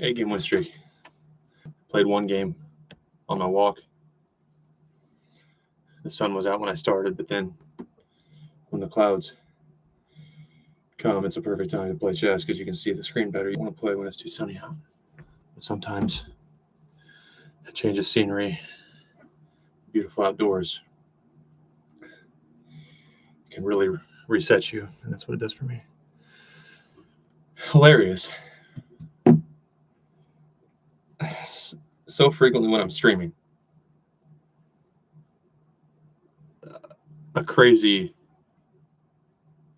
8-game win streak. Played one game on my walk. The sun was out when I started, but then when the clouds come, it's a perfect time to play chess because you can see the screen better. You want to play when it's too sunny out. But sometimes a change of scenery, beautiful outdoors, can really reset you, and that's what it does for me. Hilarious. So frequently when I'm streaming, a crazy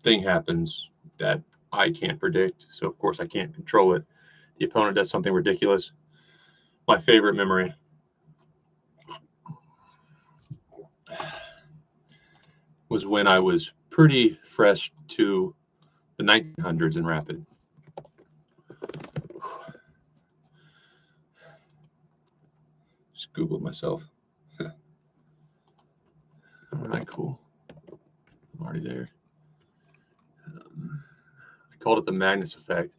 thing happens that I can't predict, so of course I can't control it. The opponent does something ridiculous. My favorite memory was when I was pretty fresh to the 1900s in Rapid. Just Googled myself. All right, cool. I'm already there. I called it the Magnus effect.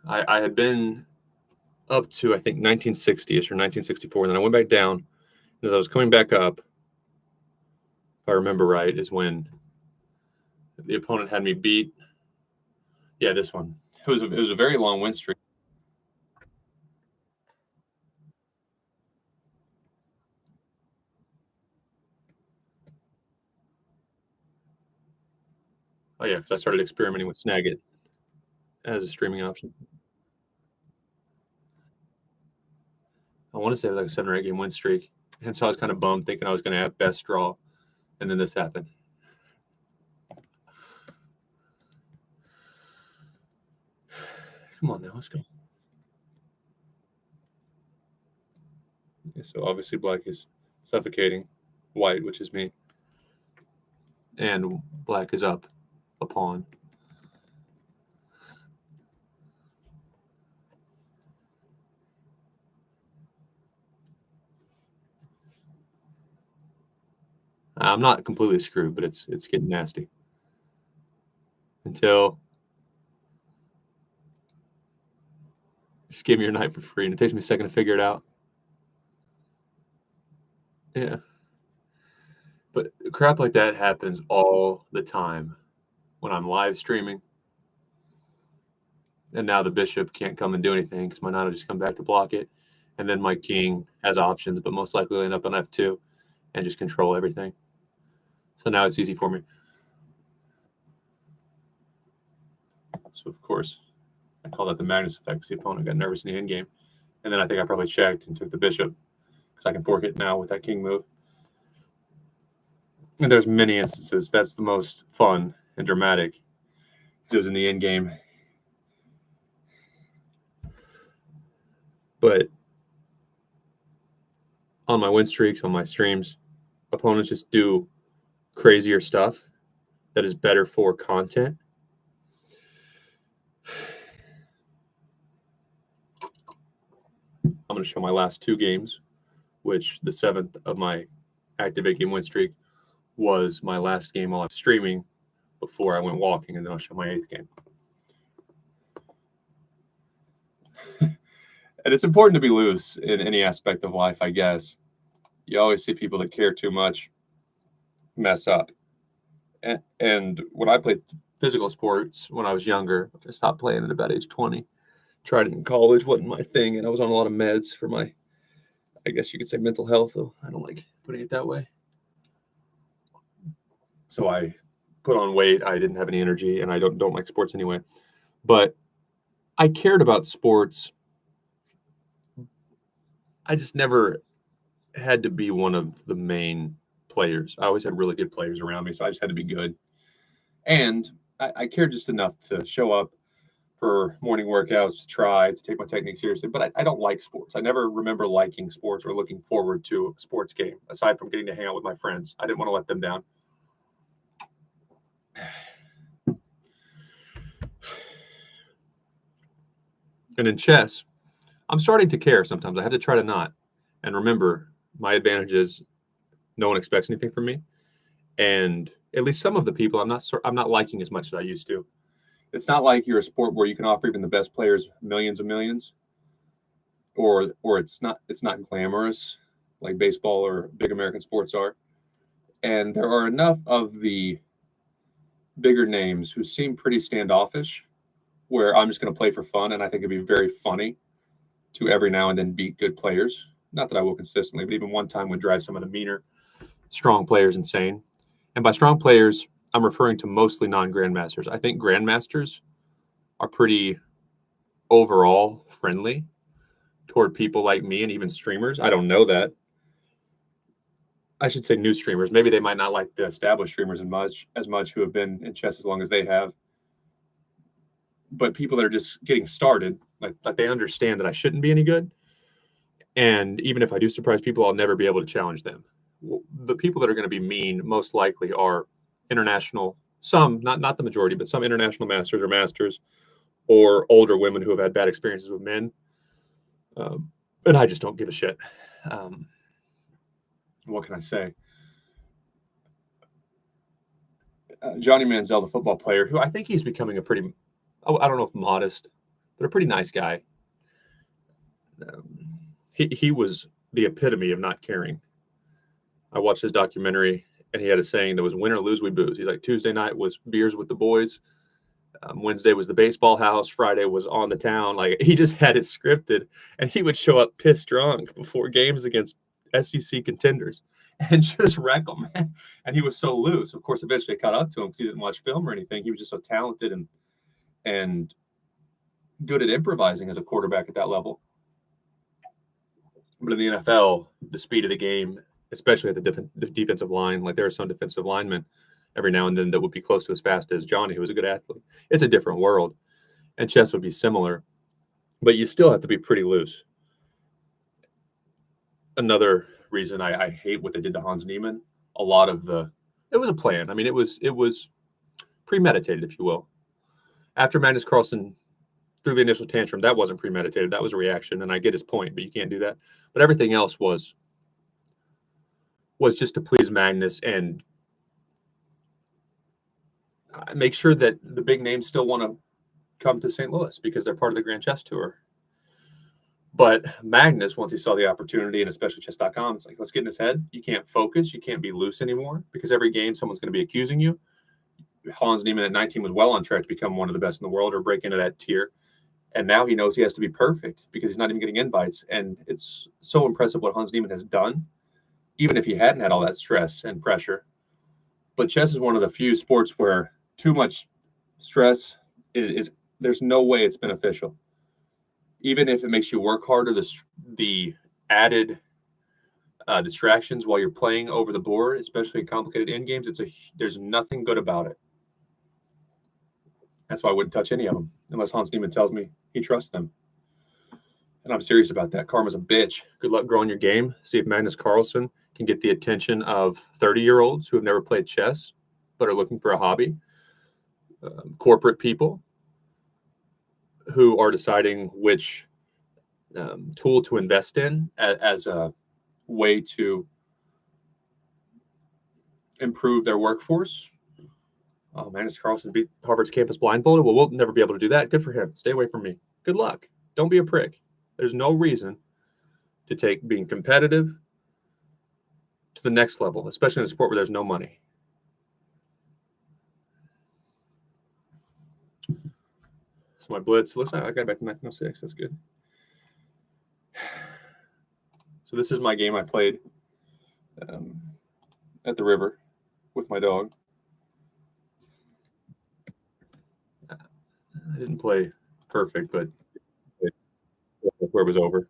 I had been up to, I think, 1960-ish or 1964, and then I went back down. And as I was coming back up, if I remember right, is when the opponent had me beat. Yeah, this one. It was a very long win streak. Oh, yeah, because I started experimenting with Snagit as a streaming option. I want to say it was like a 7 or 8 game win streak. And so I was kind of bummed thinking I was going to have best draw. And then this happened. Come on now, let's go. Okay, so obviously black is suffocating white, which is me. And black is up a pawn. I'm not completely screwed, but it's getting nasty. Until just give me your knight for free, and it takes me a second to figure it out. Yeah. But crap like that happens all the time when I'm live streaming. And now the bishop can't come and do anything because my knight will just come back to block it. And then my king has options, but most likely will end up on f2 and just control everything. So now it's easy for me. So, of course, I call that the Magnus effect because the opponent got nervous in the endgame. And then I think I probably checked and took the bishop because I can fork it now with that king move. And there's many instances. That's the most fun and dramatic because it was in the endgame. But on my win streaks, on my streams, opponents just do crazier stuff that is better for content. I'm going to show my last 2 games, which the 7th of my active 8-game win streak was my last game while I was streaming before I went walking, and then I'll show my 8th game. And it's important to be loose in any aspect of life, I guess. You always see people that care too much mess up. And when I played physical sports when I was younger, I stopped playing at about age 20. Tried it in college, wasn't my thing, and I was on a lot of meds for my, I guess you could say, mental health, though I don't like putting it that way. So I put on weight. I didn't have any energy, and I don't like sports anyway. But I cared about sports. I just never had to be one of the main players. I always had really good players around me, so I just had to be good. And I cared just enough to show up for morning workouts, to take my technique seriously. But I don't like sports. I never remember liking sports or looking forward to a sports game, aside from getting to hang out with my friends. I didn't want to let them down. And in chess, I'm starting to care sometimes. I have to try to not. And remember, my advantage is no one expects anything from me. And at least some of the people I'm not liking as much as I used to. It's not like you're a sport where you can offer even the best players millions and millions, or it's not glamorous like baseball or big American sports are. And there are enough of the bigger names who seem pretty standoffish, where I'm just going to play for fun, and I think it'd be very funny to every now and then beat good players. Not that I will consistently, but even one time would drive some of the meaner, strong players insane. And by strong players, I'm referring to mostly non-grandmasters. I think grandmasters are pretty overall friendly toward people like me and even streamers. I don't know that. I should say new streamers. Maybe they might not like the established streamers as much who have been in chess as long as they have. But people that are just getting started, like they understand that I shouldn't be any good. And even if I do surprise people, I'll never be able to challenge them. The people that are going to be mean most likely are international, some, not the majority, but some international masters or older women who have had bad experiences with men. And I just don't give a shit. What can I say? Johnny Manziel, the football player, who I think he's becoming a pretty, I don't know if modest, but a pretty nice guy. He was the epitome of not caring. I watched his documentary, and he had a saying that was win or lose, we booze. He's like, Tuesday night was beers with the boys. Wednesday was the baseball house. Friday was on the town. Like, he just had it scripted, and he would show up pissed drunk before games against SEC contenders and just wreck them. And he was so loose. Of course, eventually it caught up to him because he didn't watch film or anything. He was just so talented and good at improvising as a quarterback at that level. But in the NFL, the speed of the game, especially at the defensive line, like there are some defensive linemen every now and then that would be close to as fast as Johnny, who was a good athlete. It's a different world, and chess would be similar, but you still have to be pretty loose. Another reason I hate what they did to Hans Niemann, it was a plan. I mean, it was premeditated, if you will. After Magnus Carlsen threw the initial tantrum, that wasn't premeditated. That was a reaction, and I get his point, but you can't do that. But everything else was just to please Magnus and make sure that the big names still want to come to St. Louis because they're part of the Grand Chess Tour. But Magnus, once he saw the opportunity, and especially chess.com, it's like, let's get in his head. You can't focus. You can't be loose anymore because every game someone's going to be accusing you. Hans Niemann at 19 was well on track to become one of the best in the world or break into that tier. And now he knows he has to be perfect because he's not even getting invites. And it's so impressive what Hans Niemann has done, even if he hadn't had all that stress and pressure. But chess is one of the few sports where too much stress is there's no way it's beneficial. Even if it makes you work harder, the added distractions while you're playing over the board, especially in complicated end games, there's nothing good about it. That's why I wouldn't touch any of them unless Hans Niemann tells me he trusts them. And I'm serious about that. Karma's a bitch. Good luck growing your game. See if Magnus Carlsen can get the attention of 30-year-olds who have never played chess but are looking for a hobby. Corporate people who are deciding which tool to invest in as a way to improve their workforce. Oh, Magnus Carlsen beat Harvard's campus blindfolded. Well, we'll never be able to do that. Good for him. Stay away from me. Good luck. Don't be a prick. There's no reason to take being competitive to the next level, especially in a sport where there's no money. So my blitz looks like I got back to 1906. That's good. So this is my game I played at the river with my dog. I didn't play perfect, but where it was over.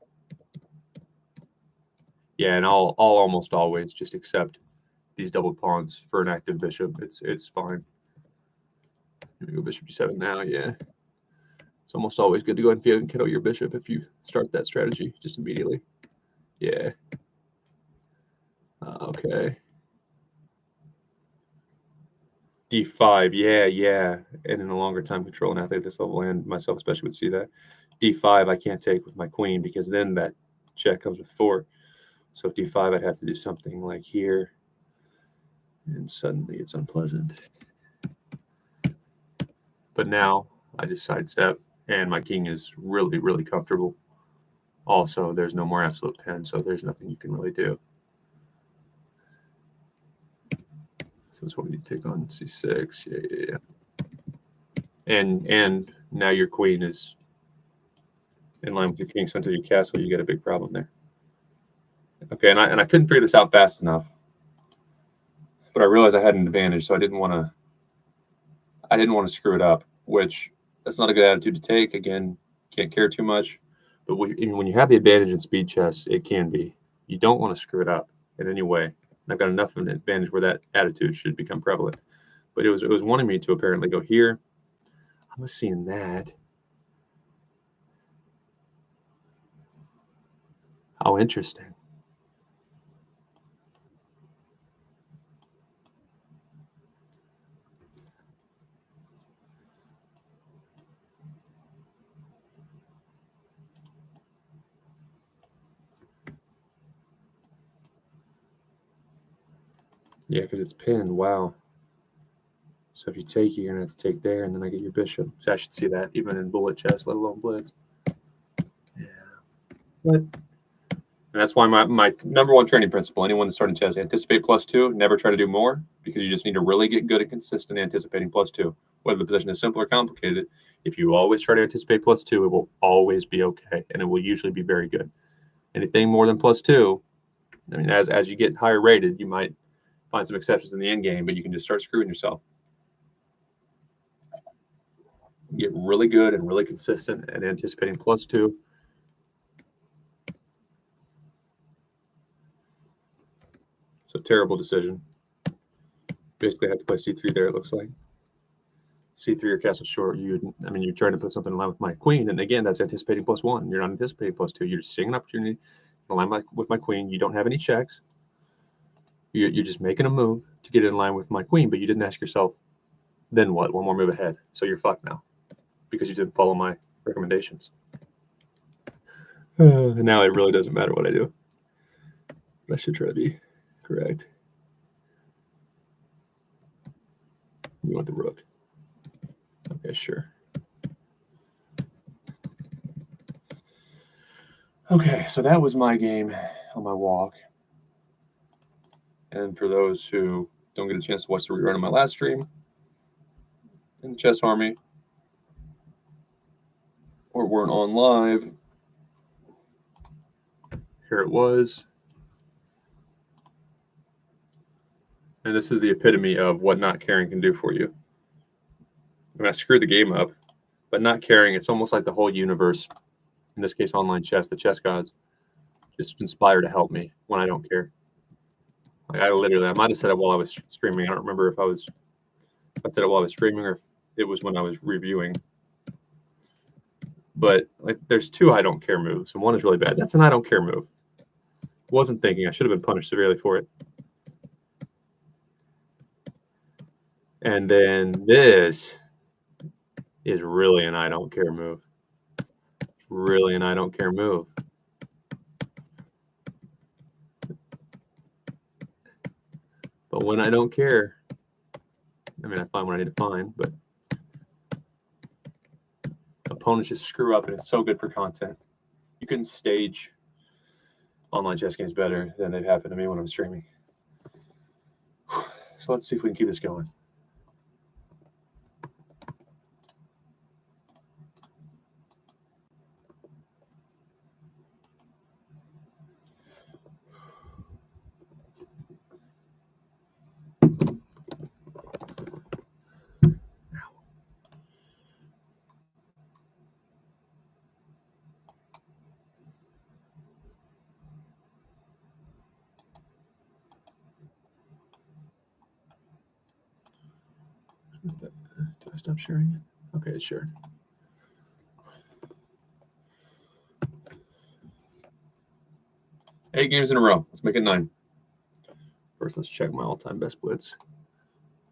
Yeah, and I'll almost always just accept these double pawns for an active bishop. It's fine. Here we go, bishop d7 now. Yeah, it's almost always good to go ahead and KO your bishop if you start that strategy just immediately. Yeah. Okay. D5, yeah. And in a longer time, control an athlete at this level, and myself especially would see that. D5 I can't take with my queen because then that check comes with 4. So D5 I'd have to do something like here, and suddenly it's unpleasant. But now I just sidestep, and my king is really, really comfortable. Also, there's no more absolute pin, so there's nothing you can really do. So that's what we need to take on c6. Yeah. And now your queen is in line with your king. So until you castle, you get a big problem there. Okay, and I couldn't figure this out fast enough, but I realized I had an advantage, so I didn't want to screw it up. Which that's not a good attitude to take. Again, can't care too much. But when you have the advantage in speed chess, it can be. You don't want to screw it up in any way. And I've got enough of an advantage where that attitude should become prevalent. But it was wanting me to apparently go here. I was seeing that. How interesting. Yeah, because it's pinned. Wow. So if you take, you're going to have to take there, and then I get your bishop. So I should see that even in bullet chess, let alone blitz. Yeah. But and that's why my number one training principle, anyone that's starting chess, anticipate +2, never try to do more, because you just need to really get good and consistent anticipating +2. Whether the position is simple or complicated, if you always try to anticipate +2, it will always be okay, and it will usually be very good. Anything more than +2, I mean, as you get higher rated, you might find some exceptions in the end game, but you can just start screwing yourself. Get really good and really consistent at anticipating +2. It's a terrible decision. Basically, I have to play c3 there, it looks like. c3 or castle short, you're trying to put something in line with my queen, and again, that's anticipating +1. You're not anticipating +2. You're just seeing an opportunity in line with my queen. You don't have any checks. You're just making a move to get in line with my queen, but you didn't ask yourself, then what? One more move ahead. So you're fucked now because you didn't follow my recommendations. Now it really doesn't matter what I do. I should try to be correct. You want the rook. Okay, sure. Okay, so that was my game on my walk. And for those who don't get a chance to watch the rerun of my last stream in the Chess Army, or weren't on live, here it was. And this is the epitome of what not caring can do for you. I mean, I screwed the game up, but not caring, it's almost like the whole universe, in this case online chess, the chess gods, just conspire to help me when I don't care. Like I might have said it while I was streaming. I don't remember if I said it while I was streaming or if it was when I was reviewing. But like, there's two I don't care moves, and one is really bad. That's an I don't care move. Wasn't thinking. I should have been punished severely for it. And then this is really an I don't care move. Really an I don't care move. But when I don't care, I mean, I find what I need to find, but opponents just screw up, and it's so good for content. You can stage online chess games better than they've happened to me when I'm streaming. So let's see if we can keep this going. Did I stop sharing it? Okay, it's shared. Eight games in a row. Let's make it 9. First, let's check my all-time best blitz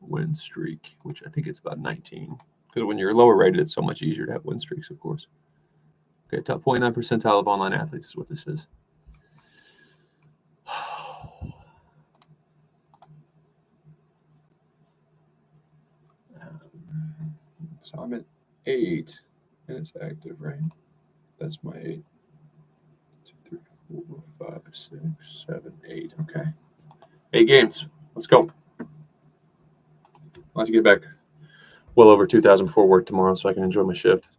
win streak, which I think it's about 19. Because when you're lower rated, it's so much easier to have win streaks, of course. Okay, top 0.9 percentile of online athletes is what this is. So I'm at 8, and it's active, right? That's my 8. 2, 3, 4, 5, 6, 7, 8. Okay. 8 games. Let's go. I'll have to get back well over 2,000 before work tomorrow so I can enjoy my shift.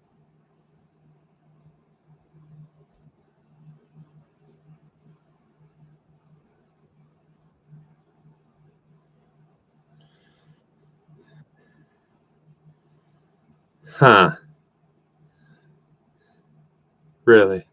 Huh. Really?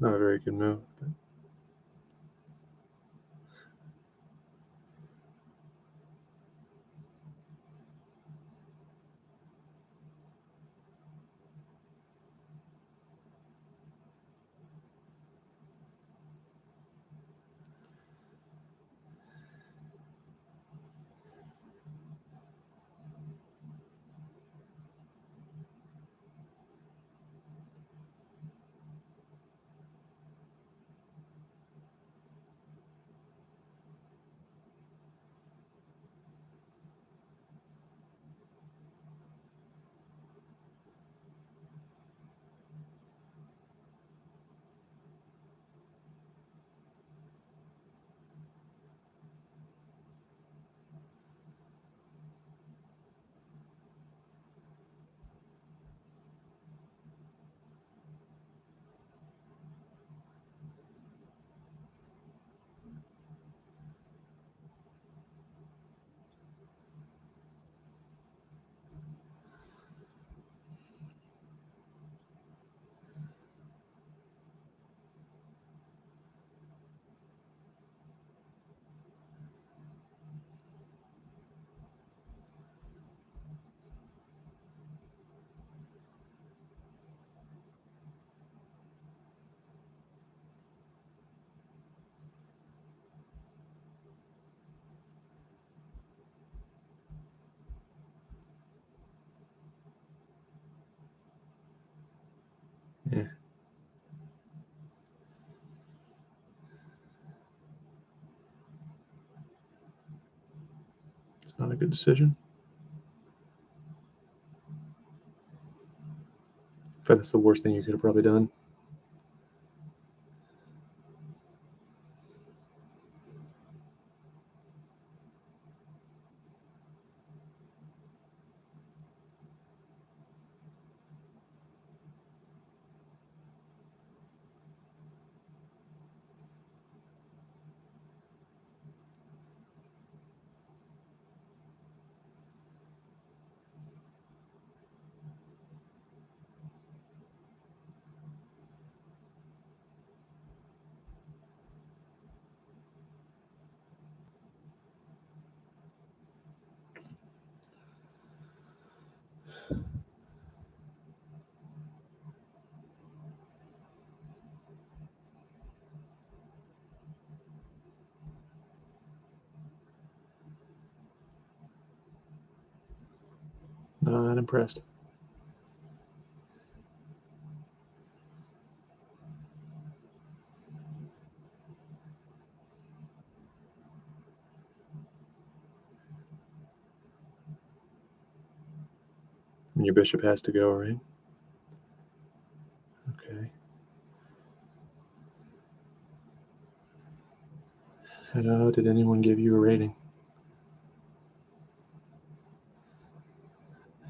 Not a very good move. But... Yeah. It's not a good decision. In fact, that's the worst thing you could have probably done. Not impressed. And your bishop has to go, right? Okay. How did anyone give you a rating?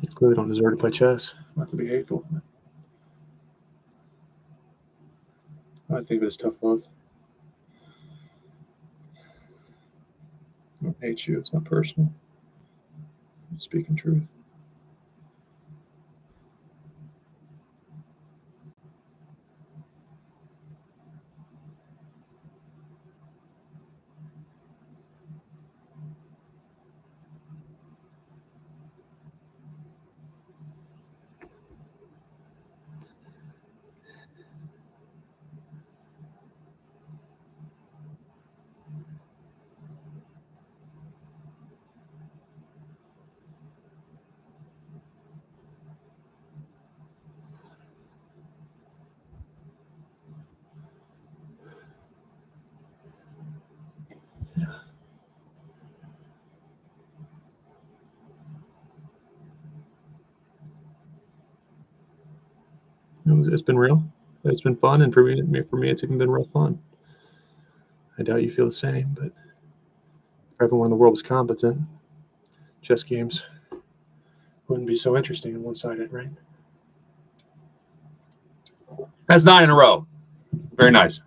You clearly don't deserve to play chess. Not to be hateful. I think of it as tough love. I don't hate you. It's not personal. I'm speaking truth. It's been real. It's been fun, and for me, it's even been real fun. I doubt you feel the same, but if everyone in the world was competent, chess games wouldn't be so interesting and one-sided, right? That's 9 in a row. Very nice.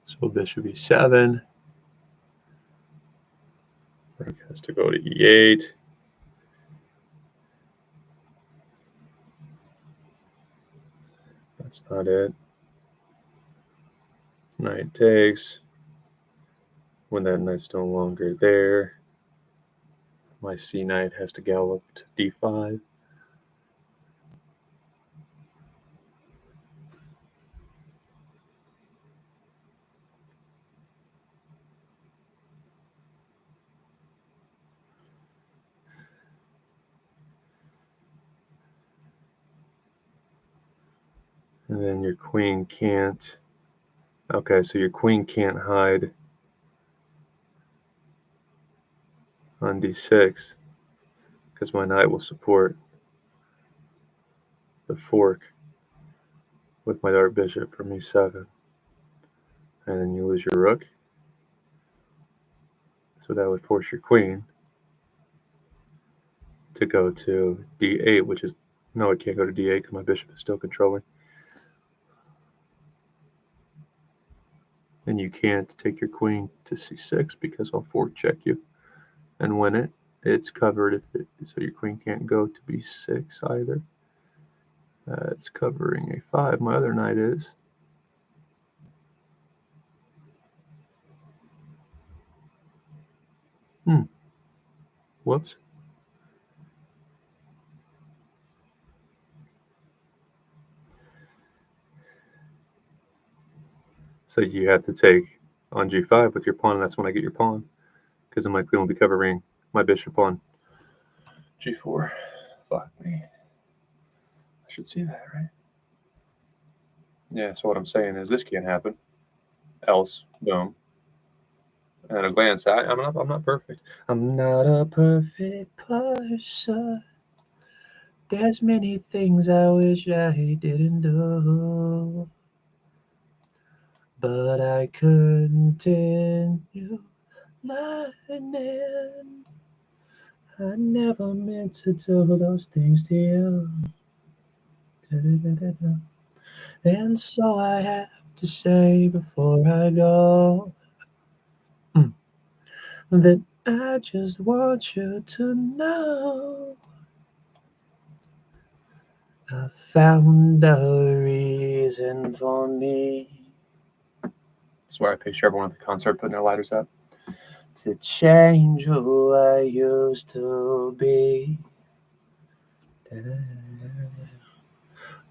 So bishop e7. Rook has to go to e8. That's not it. Knight takes. When that knight's no longer there, my c knight has to gallop to d5. And then your queen can't. Okay, so your queen can't hide on d6 because my knight will support the fork with my dark bishop from e7. And then you lose your rook. So that would force your queen to go to d8, which is, no, it can't go to d8 because my bishop is still controlling. And you can't take your queen to c6 because I'll fork check you and win it. It's covered so your queen can't go to b6 either. It's covering a5. My other knight is. Whoops. So you have to take on g5 with your pawn, and that's when I get your pawn, because then my queen will be covering my bishop on g4. Fuck me. I should see that, right? Yeah, so what I'm saying is this can't happen. Else, boom. At a glance, I'm not perfect. I'm not a perfect person. There's many things I wish I didn't do, but I continue learning. I never meant to do those things to you. And so I have to say before I go that I just want you to know I found a reason for me. That's where I picture everyone at the concert putting their lighters out. To change who I used to be.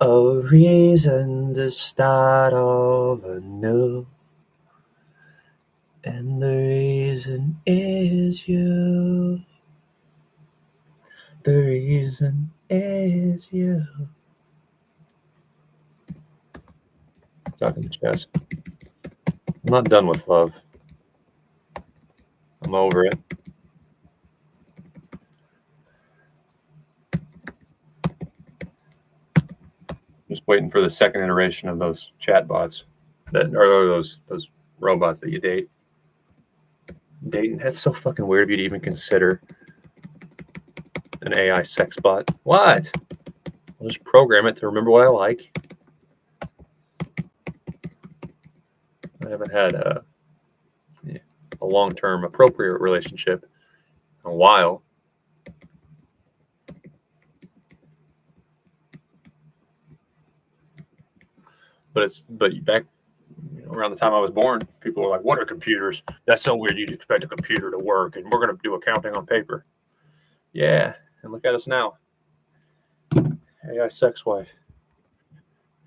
A reason to start over new. And the reason is you. The reason is you. Talking chess. I'm not done with love. I'm over it. Just waiting for the second iteration of those chatbots that are those robots that you date. Dating, that's so fucking weird of you to even consider an AI sex bot. What? I'll just program it to remember what I like. I haven't had a long-term appropriate relationship in a while. But back around the time I was born, people were like, "What are computers? That's so weird. You'd expect a computer to work, and we're going to do accounting on paper." Yeah, and look at us now. AI sex wife.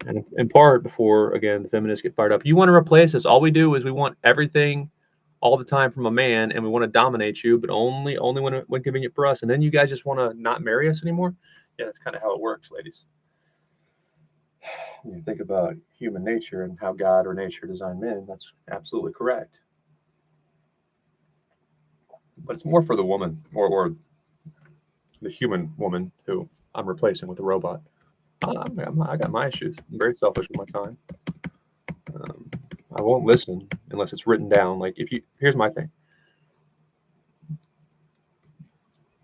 And in part, before again the feminists get fired up, you want to replace us. All we do is we want everything all the time from a man, and we want to dominate you, but only when convenient for us. And then you guys just want to not marry us anymore. Yeah, that's kind of how it works, ladies. When you think about human nature and how God or nature designed men, that's absolutely correct. But it's more for the woman or the human woman who I'm replacing with a robot. I got my issues. I'm very selfish with my time. I won't listen unless it's written down. Like here's my thing.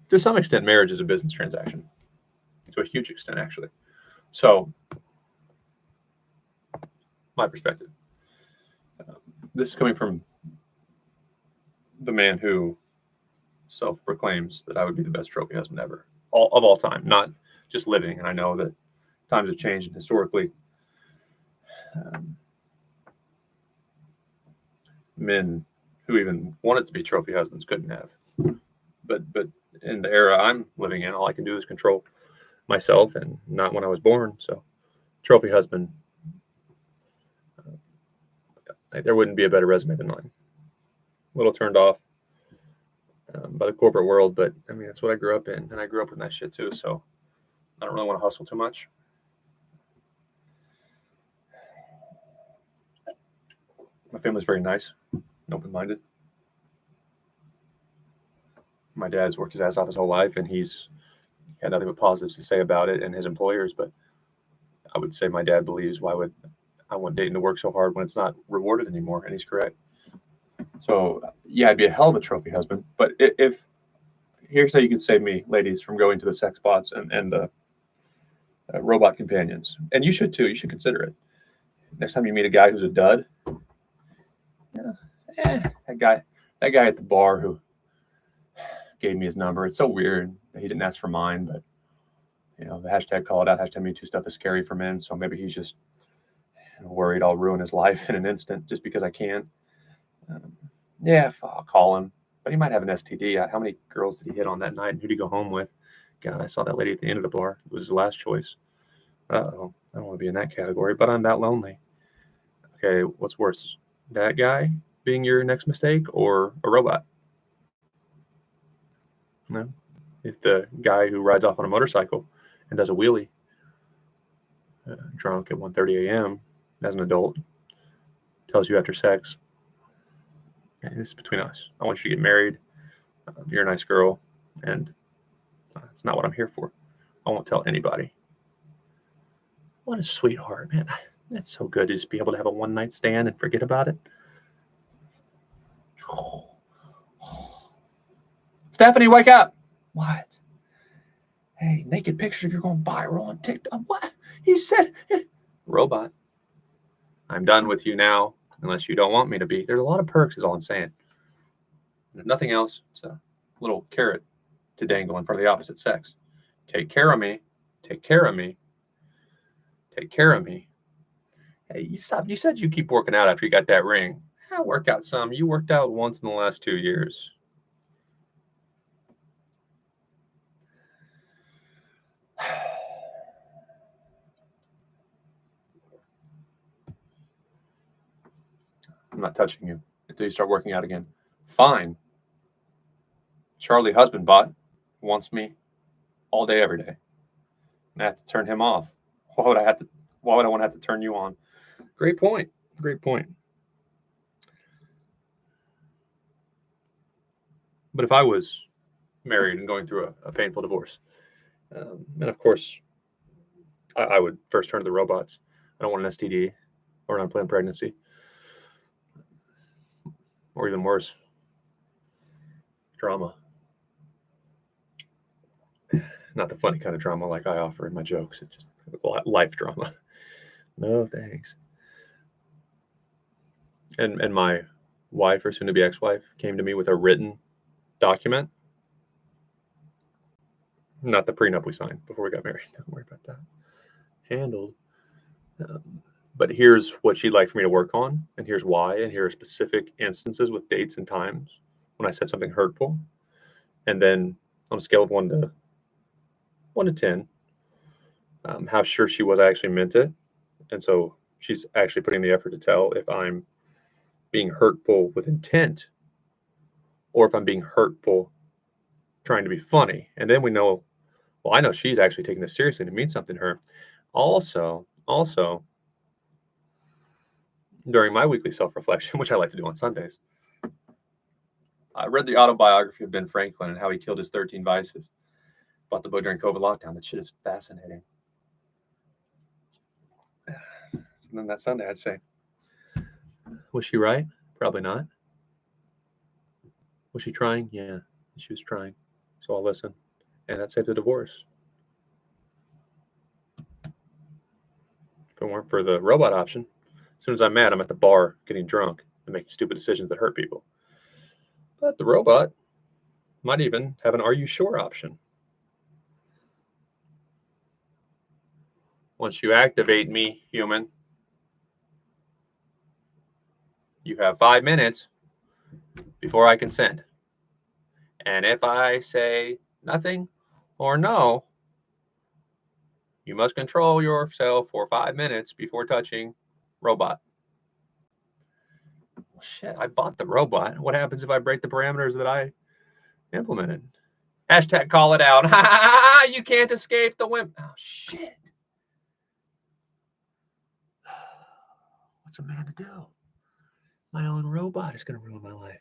To some extent, marriage is a business transaction. To a huge extent, actually. So, my perspective. This is coming from the man who self-proclaims that I would be the best trophy husband ever, of all time, not just living. And I know that times have changed historically. Men who even wanted to be trophy husbands couldn't have. But in the era I'm living in, all I can do is control myself, and not when I was born. So, trophy husband, there wouldn't be a better resume than mine. A little turned off by the corporate world, but I mean, that's what I grew up in, and I grew up with that shit too. So, I don't really want to hustle too much. My family's very nice, open-minded. My dad's worked his ass off his whole life, and he's had nothing but positives to say about it and his employers. But I would say my dad believes, why would I want dating to work so hard when it's not rewarded anymore? And he's correct. So, yeah, I'd be a hell of a trophy husband. But if here's how you can save me, ladies, from going to the sex bots and the robot companions. And you should too. You should consider it. Next time you meet a guy who's a dud, that guy at the bar who gave me his number. It's so weird that he didn't ask for mine, but the hashtag call it out, hashtag Me Too stuff is scary for men. So maybe he's just worried I'll ruin his life in an instant just because I can. I'll call him, but he might have an STD. How many girls did he hit on that night, and who did he go home with? God, I saw that lady at the end of the bar. It was his last choice. I don't want to be in that category, but I'm that lonely. Okay, what's worse, that guy being your next mistake or a robot? No. If the guy who rides off on a motorcycle and does a wheelie drunk at 1:30 a.m. as an adult tells you after sex, hey, this is between us. I want you to get married. You're a nice girl, and it's not what I'm here for. I won't tell anybody. What a sweetheart, man. That's so good to just be able to have a one-night stand and forget about it. Stephanie, wake up. What? Hey, naked picture, you're going viral on TikTok. What? He said, robot. I'm done with you now, unless you don't want me to be. There's a lot of perks, is all I'm saying. If nothing else, it's a little carrot to dangle in front of the opposite sex. Take care of me. Take care of me. Take care of me. Hey, you stop. You said you keep working out after you got that ring. Work out some. You worked out once in the last 2 years. I'm not touching you until you start working out again. Fine. Charlie husband bot wants me all day, every day. And I have to turn him off. Why would I want to have to turn you on? Great point. Great point. But if I was married and going through a painful divorce, and of course, I would first turn to the robots. I don't want an STD or an unplanned pregnancy. Or even worse, drama. Not the funny kind of drama like I offer in my jokes. It's just life drama. No thanks. And my wife or soon-to-be ex-wife came to me with a written document, not the prenup we signed before we got married. Don't worry about that. Handled. But here's what she'd like for me to work on, and here's why, and here are specific instances with dates and times when I said something hurtful. And then on a scale of 1 to 10, how sure she was I actually meant it. And so she's actually putting the effort to tell if I'm being hurtful with intent or if I'm being hurtful trying to be funny. And then we know, well, I know she's actually taking this seriously and it means something to her. Also, during my weekly self-reflection, which I like to do on Sundays, I read the autobiography of Ben Franklin and how he killed his 13 vices. Bought the book during COVID lockdown. That shit is fascinating. So then that Sunday, I'd say, was she right? Probably not. Was she trying? Yeah, she was trying. So I'll listen. And that saved the divorce. If it weren't for the robot option, as soon as I'm mad, I'm at the bar getting drunk and making stupid decisions that hurt people. But the robot might even have an "Are you sure?" option. Once you activate me, human, you have 5 minutes before I consent. And if I say nothing or no, you must control yourself for 5 minutes before touching robot. Well, shit, I bought the robot. What happens if I break the parameters that I implemented? Hashtag call it out. You can't escape the wimp. Oh, shit. What's a man to do? My own robot is going to ruin my life.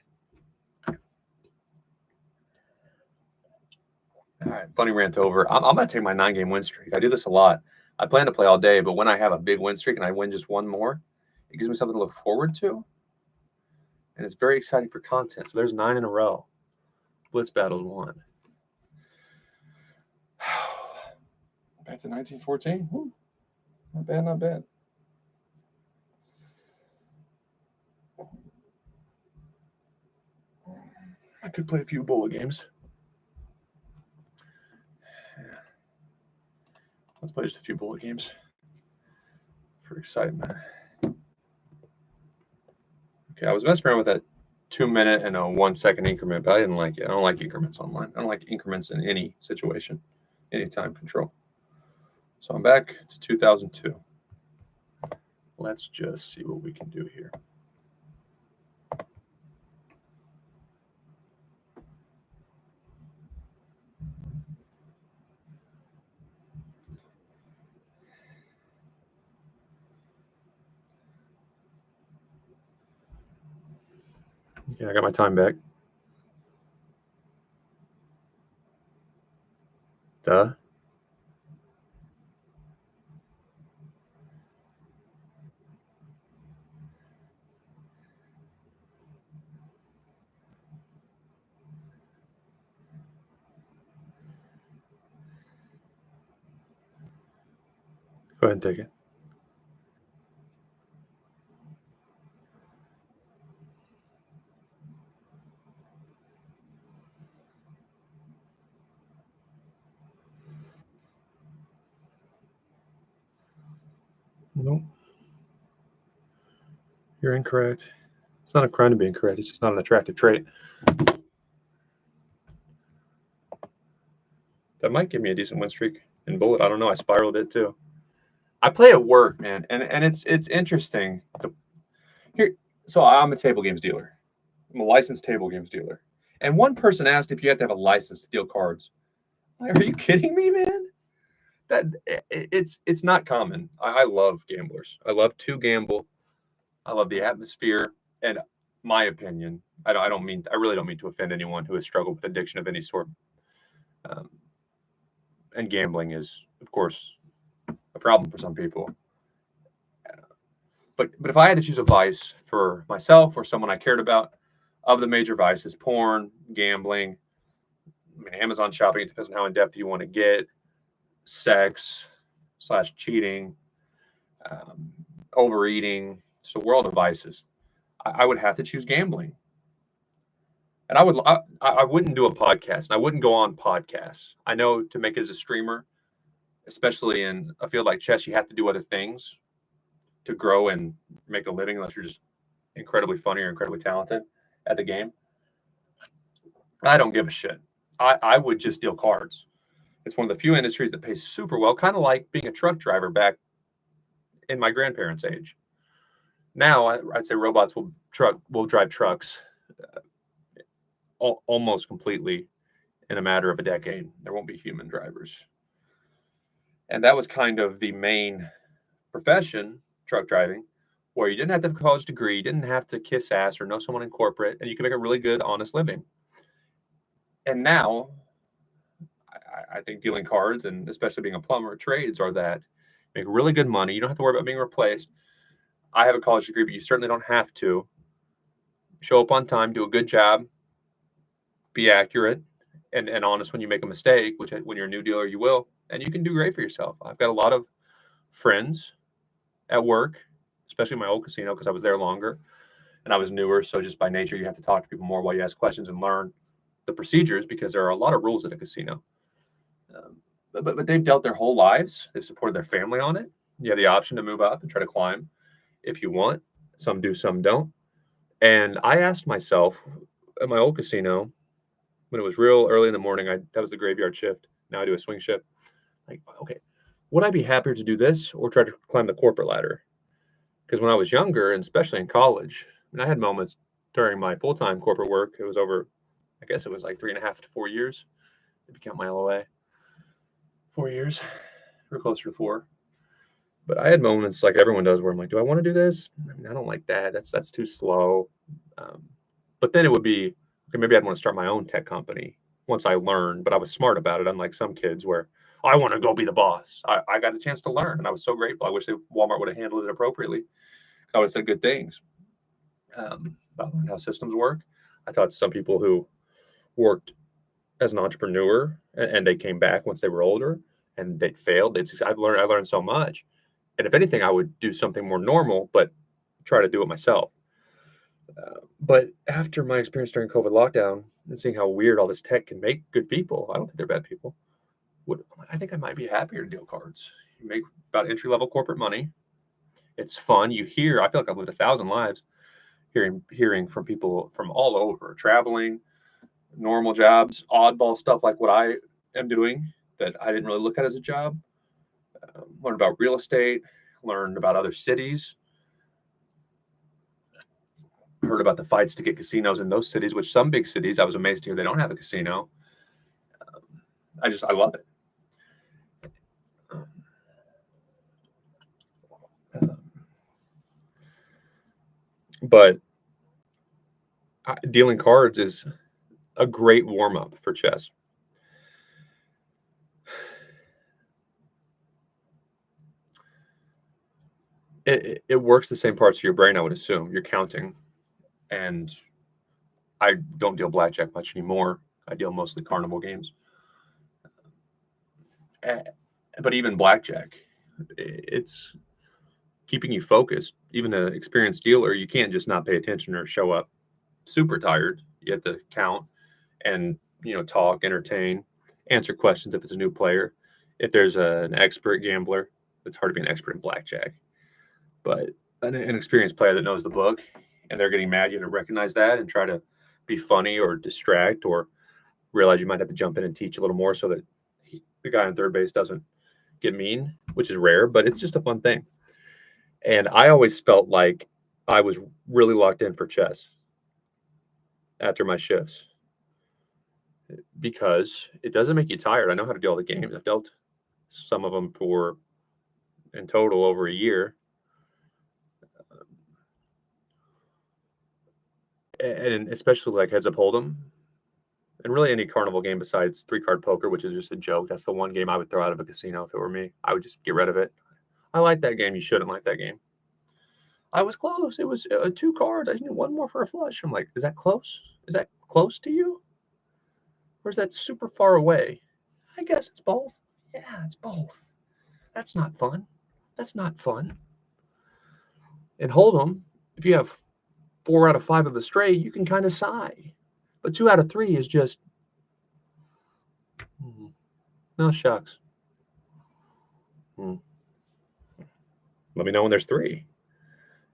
All right, funny rant over. I'm going to take my 9-game win streak. I do this a lot. I plan to play all day, but when I have a big win streak and I win just one more, it gives me something to look forward to. And it's very exciting for content. So there's 9 in a row. Blitz battled 1. Back to 1914. Woo. Not bad, not bad. I could play a few bullet games. Let's play just a few bullet games for excitement. Okay, I was messing around with that 2-minute and a 1-second increment, but I didn't like it. I don't like increments online. I don't like increments in any situation, any time control. So I'm back to 2002. Let's just see what we can do here. Okay, I got my time back. Duh. Go ahead and take it. Nope. You're incorrect. It's not a crime to be incorrect. It's just not an attractive trait. That might give me a decent win streak in bullet. I don't know. I spiraled it too. I play at work, man, and it's interesting. Here, so I'm a table games dealer. I'm a licensed table games dealer. And one person asked if you have to have a license to deal cards. Like, are you kidding me, man? That it's not common. I love gamblers. I love to gamble. I love the atmosphere. And my opinion, I really don't mean to offend anyone who has struggled with addiction of any sort. And gambling is, of course, a problem for some people. But if I had to choose a vice for myself or someone I cared about, of the major vices, porn, gambling, Amazon shopping, it depends on how in depth you want to get, sex / cheating, overeating, it's a world of vices. I would have to choose gambling. And I wouldn't do a podcast. And I wouldn't go on podcasts. I know to make it as a streamer, especially in a field like chess, you have to do other things to grow and make a living unless you're just incredibly funny or incredibly talented at the game. I don't give a shit. I would just deal cards. It's one of the few industries that pays super well, kind of like being a truck driver back in my grandparents' age. Now, I'd say robots will drive trucks almost completely in a matter of a decade. There won't be human drivers. And that was kind of the main profession, truck driving, where you didn't have to have a college degree, you didn't have to kiss ass or know someone in corporate, and you could make a really good, honest living. And now, I think dealing cards and especially being a plumber, trades are that make really good money. You don't have to worry about being replaced. I have a college degree, but you certainly don't have to. Show up on time, do a good job, be accurate and honest when you make a mistake, which when you're a new dealer, you will, and you can do great for yourself. I've got a lot of friends at work, especially my old casino, because I was there longer and I was newer. So just by nature, you have to talk to people more while you ask questions and learn the procedures because there are a lot of rules at a casino. But they've dealt their whole lives. They've supported their family on it. You have the option to move up and try to climb if you want. Some do, some don't. And I asked myself at my old casino, when it was real early in the morning, that was the graveyard shift. Now I do a swing shift. Like, okay, would I be happier to do this or try to climb the corporate ladder? Because when I was younger, and especially in college, and I had moments during my full-time corporate work, it was over, I guess it was like 3.5 to 4 years, if you count my LOA. 4 years, or closer to 4. But I had moments like everyone does where I'm like, do I want to do this? I mean, I don't like that. That's too slow. But then it would be, okay, maybe I'd want to start my own tech company once I learned, but I was smart about it, unlike some kids where I want to go be the boss. I got a chance to learn, and I was so grateful. I wish Walmart would have handled it appropriately. I would have said good things about how systems work. I talked to some people who worked as an entrepreneur, and they came back once they were older, and they failed. I learned so much. And if anything, I would do something more normal, but try to do it myself. But after my experience during COVID lockdown and seeing how weird all this tech can make good people, I don't think they're bad people. I think I might be happier to deal cards. You make about entry-level corporate money. It's fun. I feel like I've lived 1,000 lives hearing from people from all over, traveling, normal jobs, oddball stuff like what I am doing that I didn't really look at as a job. Learned about real estate, learned about other cities, heard about the fights to get casinos in those cities, which some big cities, I was amazed to hear they don't have a casino. I love it. But dealing cards is a great warm-up for chess. It works the same parts of your brain, I would assume. You're counting. And I don't deal blackjack much anymore. I deal mostly carnival games. But even blackjack, it's keeping you focused. Even an experienced dealer, you can't just not pay attention or show up super tired. You have to count and, talk, entertain, answer questions if it's a new player. If there's an expert gambler, it's hard to be an expert in blackjack. But an experienced player that knows the book and they're getting mad, you have to recognize that and try to be funny or distract or realize you might have to jump in and teach a little more so that the guy on third base doesn't get mean, which is rare, but it's just a fun thing. And I always felt like I was really locked in for chess after my shifts because it doesn't make you tired. I know how to do all the games. I've dealt some of them for, in total, over a year. And especially like heads up hold'em, and really any carnival game besides 3-card poker, which is just a joke. That's the one game I would throw out of a casino if it were me. I would just get rid of it. I like that game. You shouldn't like that game. I was close. It was 2 cards. I just need one more for a flush. I'm like, is that close? Is that close to you? Or is that super far away? I guess it's both. Yeah, it's both. That's not fun. That's not fun. And hold'em, if you have 4 out of 5 of the straight, you can kind of sigh. But 2 out of 3 is just, no shucks. Let me know when there's 3.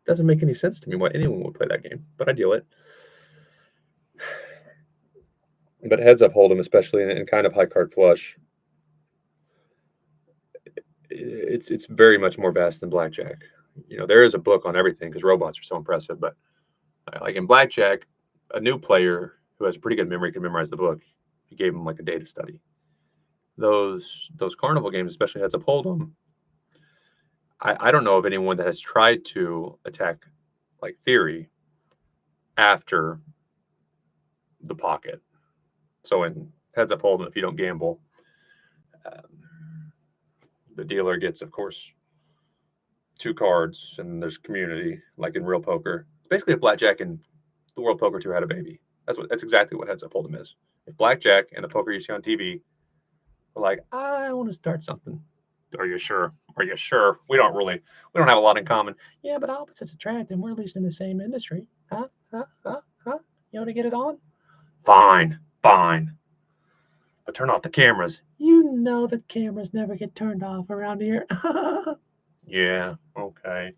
Doesn't make any sense to me why anyone would play that game, but I deal it. But heads up hold'em, especially in kind of high card flush, it's very much more vast than blackjack. There is a book on everything because robots are so impressive. But like in blackjack, a new player who has a pretty good memory can memorize the book. If you gave them like a day to study. Those carnival games, especially heads up hold'em, I don't know of anyone that has tried to attack like theory after the pocket. So in heads up hold'em, if you don't gamble, the dealer gets, of course, 2 cards, and there's community, like in real poker. It's basically if blackjack and the World Poker Tour had a baby. That's exactly what heads up hold'em is. If blackjack and the poker you see on TV are like, I want to start something. Are you sure? Are you sure? We don't have a lot in common. Yeah, but opposites attract, and we're at least in the same industry. Huh? You want to get it on? Fine. But turn off the cameras. You know the cameras never get turned off around here. Yeah, okay.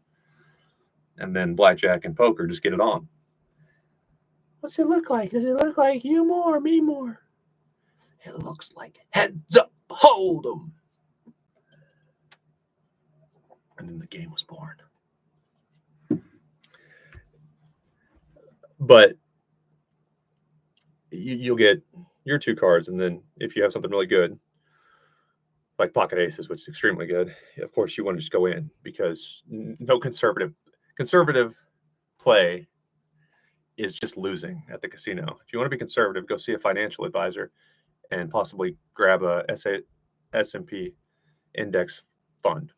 And then blackjack and poker, just get it on. What's it look like? Does it look like you more or me more? It looks like heads up hold'em. And then the game was born. But you'll get your 2 cards, and then if you have something really good, like pocket aces, which is extremely good, of course you want to just go in because no conservative play is just losing at the casino. If you want to be conservative, go see a financial advisor and possibly grab a S&P index fund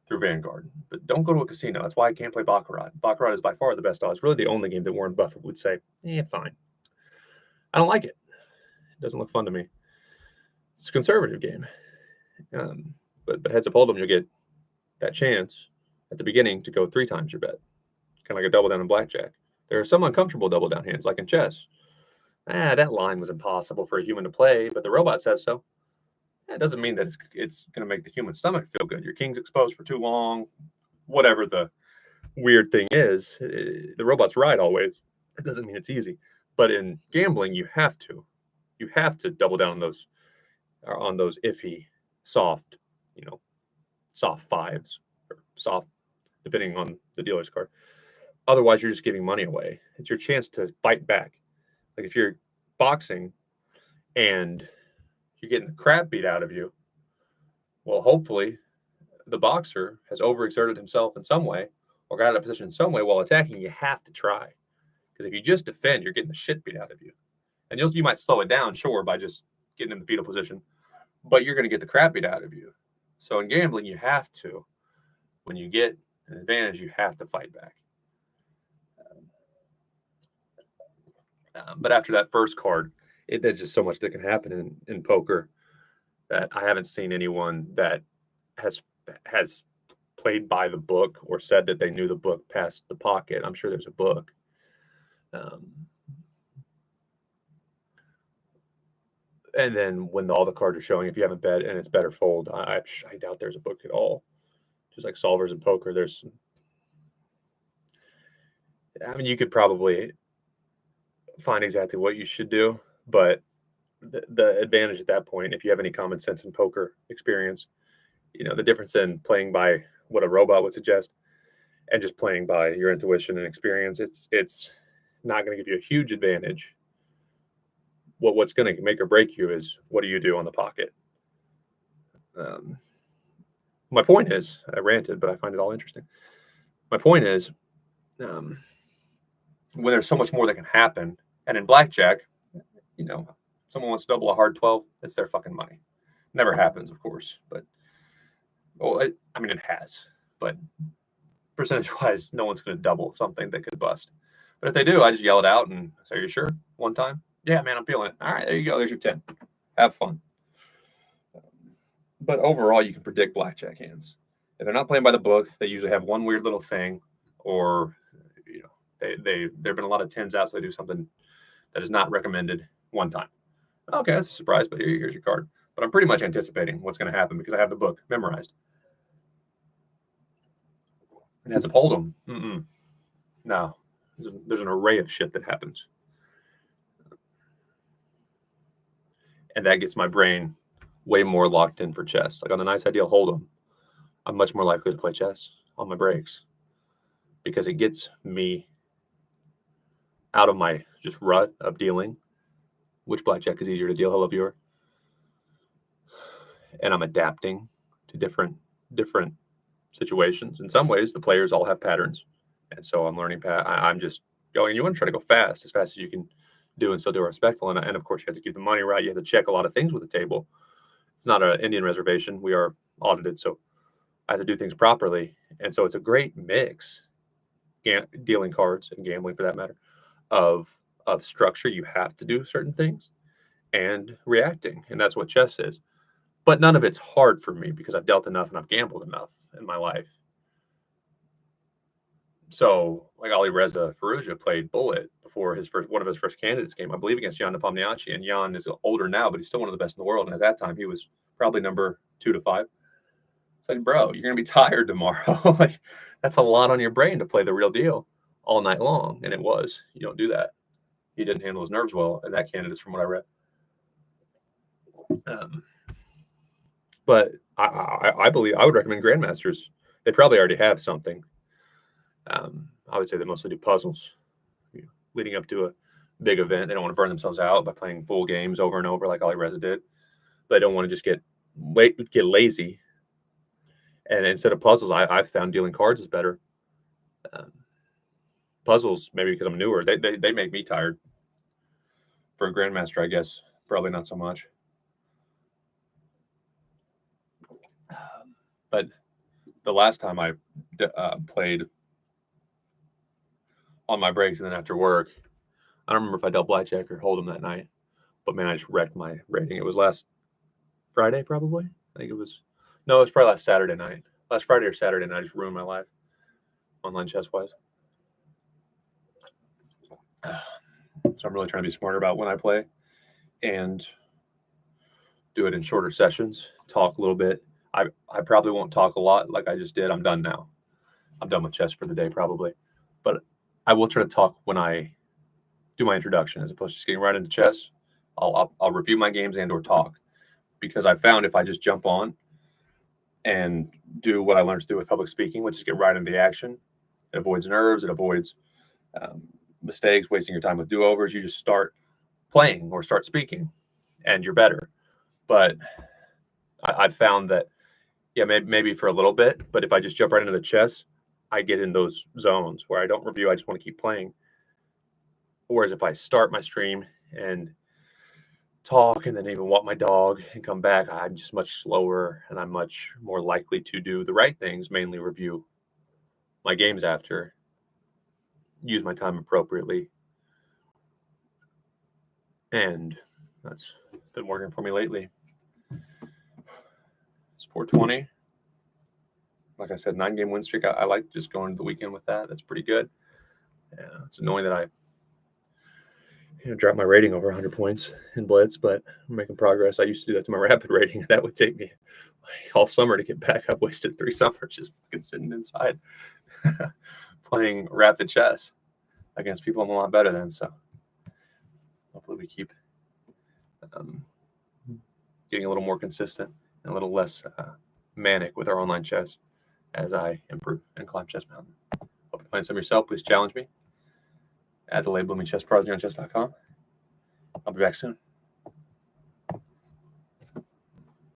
through Vanguard. But don't go to a casino. That's why I can't play Baccarat. Baccarat is by far the best odds. Really the only game that Warren Buffett would say, fine. I don't like it. It doesn't look fun to me. It's a conservative game. But heads up hold'em, you'll get that chance at the beginning to go 3 times your bet. Kind of like a double down in blackjack. There are some uncomfortable double down hands, like in chess. That line was impossible for a human to play, but the robot says so. That doesn't mean that it's going to make the human stomach feel good. Your king's exposed for too long, whatever the weird thing is. The robot's right always. It doesn't mean it's easy. But in gambling, you have to double down on those iffy, soft, soft 5s or soft, depending on the dealer's card. Otherwise, you're just giving money away. It's your chance to fight back. Like if you're boxing and you're getting the crap beat out of you, well, hopefully the boxer has overexerted himself in some way or got out of position in some way while attacking. You have to try. Because if you just defend, you're getting the shit beat out of you. And you might slow it down, sure, by just getting in the fetal position, but you're going to get the crap beat out of you. So in gambling, you have to, when you get an advantage, you have to fight back. But after that first card, there's just so much that can happen in poker that I haven't seen anyone that has played by the book or said that they knew the book past the pocket. I'm sure there's a book. And then when all the cards are showing, if you haven't bet and it's better fold, I doubt there's a book at all. Just like solvers in poker, you could probably find exactly what you should do, but the advantage at that point, if you have any common sense in poker experience, the difference in playing by what a robot would suggest and just playing by your intuition and experience, it's not going to give you a huge advantage. What's going to make or break you is what do you do on the pocket. My point is, I ranted, but I find it all interesting. My point is, when there's so much more that can happen, and in blackjack, someone wants to double a hard 12, it's their fucking money. Never happens, of course, but it has, but percentage-wise, no one's going to double something that could bust. But if they do, I just yell it out and say, "Are you sure?" One time. Yeah, man, I'm feeling it. All right, there you go. There's your 10. Have fun. But overall, you can predict blackjack hands. If they're not playing by the book, they usually have one weird little thing, or There've been a lot of 10s out, so they do something that is not recommended one time. Okay, that's a surprise, but here's your card. But I'm pretty much anticipating what's going to happen because I have the book memorized. It has a Hold'em. No, there's an array of shit that happens, and that gets my brain way more locked in for chess. Like on the nice ideal Hold'em, I'm much more likely to play chess on my breaks because it gets me out of my just rut of dealing. Which blackjack is easier to deal? Hello, viewer. And I'm adapting to different situations. In some ways, the players all have patterns, and so I'm learning. I'm just going. You want to try to go fast as you can do, and still do respectful. And of course, you have to keep the money right. You have to check a lot of things with the table. It's not an Indian reservation. We are audited, so I have to do things properly. And so it's a great mix, dealing cards and gambling for that matter, of structure. You have to do certain things and reacting, and that's what chess is. But none of it's hard for me because I've dealt enough and I've gambled enough in my life. So, like Ali Reza Firouzja played Bullet before one of his first candidates game, I believe, against Jan Nepomniachtchi. And Jan is older now, but he's still one of the best in the world. And at that time, he was probably number 2 to 5. It's like, bro, you're gonna be tired tomorrow. Like, that's a lot on your brain to play the real deal all night long. And it was. You don't do that. He didn't handle his nerves well in that candidates, from what I read. But I believe I would recommend grandmasters. They probably already have something. I would say they mostly do puzzles, leading up to a big event. They don't want to burn themselves out by playing full games over and over like Ali Reza did. They don't want to just get lazy. And instead of puzzles, I've found dealing cards is better. Puzzles, maybe because I'm newer, they make me tired. For a grandmaster, I guess probably not so much. But the last time I played on my breaks and then after work, I don't remember if I dealt blackjack or Hold'em that night, but man, I just wrecked my rating. It was last Friday, probably. I think it was probably last Saturday night. Last Friday or Saturday night, I just ruined my life, online chess-wise. So I'm really trying to be smarter about when I play and do it in shorter sessions, talk a little bit. I probably won't talk a lot like I just did. I'm done now. I'm done with chess for the day probably. But I will try to talk when I do my introduction as opposed to just getting right into chess. I'll review my games and or talk, because I found if I just jump on and do what I learned to do with public speaking, which is get right into the action, it avoids nerves, it avoids mistakes, wasting your time with do-overs. You just start playing or start speaking and you're better. But I've found that, yeah, maybe for a little bit, but if I just jump right into the chess, I get in those zones where I don't review, I just want to keep playing. Whereas if I start my stream and talk and then even walk my dog and come back, I'm just much slower and I'm much more likely to do the right things, mainly review my games after, use my time appropriately. And that's been working for me lately. It's 420. Like I said, 9-game win streak. I like just going to the weekend with that. That's pretty good. Yeah, it's annoying that I dropped my rating over 100 points in Blitz, but I'm making progress. I used to do that to my rapid rating. That would take me all summer to get back. I've wasted 3 summers just sitting inside playing rapid chess against people I'm a lot better than. So hopefully we keep getting a little more consistent and a little less manic with our online chess as I improve and climb Chess Mountain. Hope you're playing some yourself. Please challenge me at the Late Blooming Chess Prodigy on chess.com. I'll be back soon.